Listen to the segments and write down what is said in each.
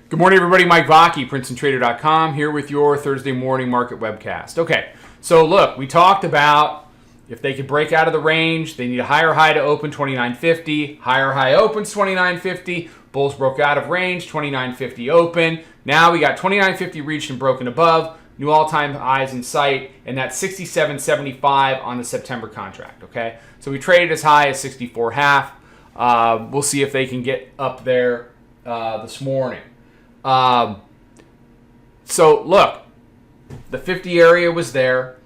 Good morning, everybody. Mike Vacchi, Princetontrader.com, here with your Thursday morning market webcast. Okay, so look, we talked about if they could break out of the range, they need a higher high to open 29.50. Higher high opens 29.50. Bulls broke out of range, 29.50 open. Now we got 29.50 reached and broken above. New all-time highs in sight, and that's 67.75 on the September contract. Okay, so we traded as high as 64.5. We'll see if they can get up there this morning. So look, the 50 area was there.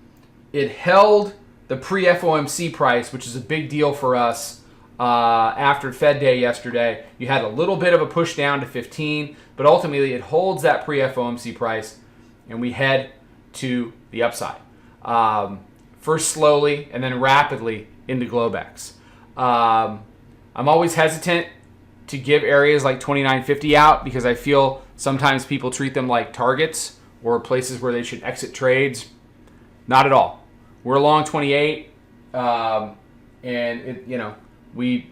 It held the pre-FOMC price, which is a big deal for us after Fed Day yesterday. You had a little bit of a push down to 15, but ultimately it holds that pre-FOMC price, and we head to the upside. First slowly and then rapidly into Globex. I'm always hesitant to give areas like 29.50 out because I feel sometimes people treat them like targets or places where they should exit trades. Not at all. We're along 28, and we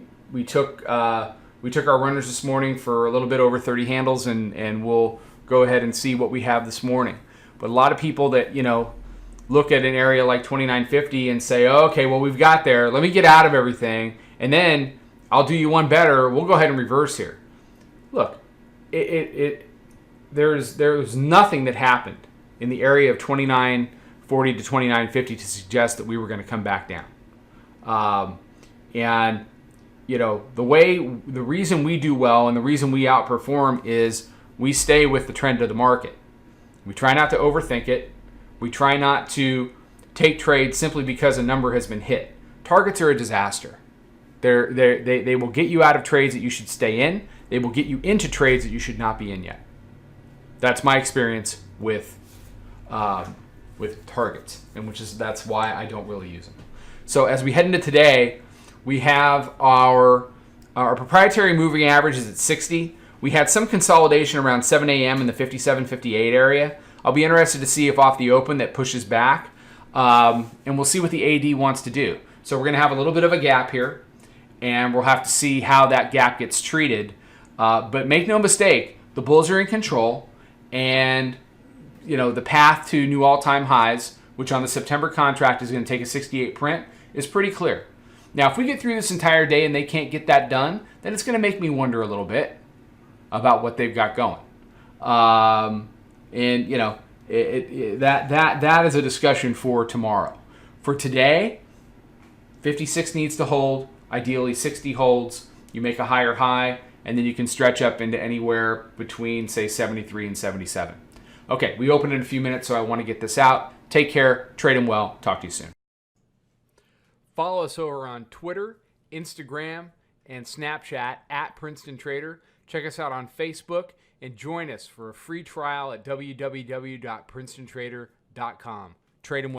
took our runners this morning for a little bit over 30 handles, and we'll go ahead and see what we have this morning. But a lot of people that look at an area like 29.50 and say, oh, okay, well, we've got there. Let me get out of everything, and then I'll do you one better. We'll go ahead and reverse here. Look, there's nothing that happened in the area of 29.40 to 29.50 to suggest that we were going to come back down. The reason we do well and the reason we outperform is we stay with the trend of the market. We try not to overthink it. We try not to take trades simply because a number has been hit. Targets are a disaster. They will get you out of trades that you should stay in. They will get you into trades that you should not be in yet. That's my experience with targets, and that's why I don't really use them. So as we head into today, we have our proprietary moving average is at 60. We had some consolidation around 7 a.m. in the 57-58 area. I'll be interested to see if off the open that pushes back, and we'll see what the AD wants to do. So we're going to have a little bit of a gap here, and we'll have to see how that gap gets treated. But make no mistake, the bulls are in control, and the path to new all-time highs, which on the September contract is going to take a 68 print, is pretty clear. Now, if we get through this entire day and they can't get that done, then it's going to make me wonder a little bit about what they've got going. That is a discussion for tomorrow. For today, 56 needs to hold. Ideally, 60 holds. You make a higher high, and then you can stretch up into anywhere between, say, 73 and 77. Okay, we open in a few minutes, so I want to get this out. Take care. Trade them well. Talk to you soon. Follow us over on Twitter, Instagram, and Snapchat at Princeton Trader. Check us out on Facebook, and join us for a free trial at www.princetontrader.com. Trade them well.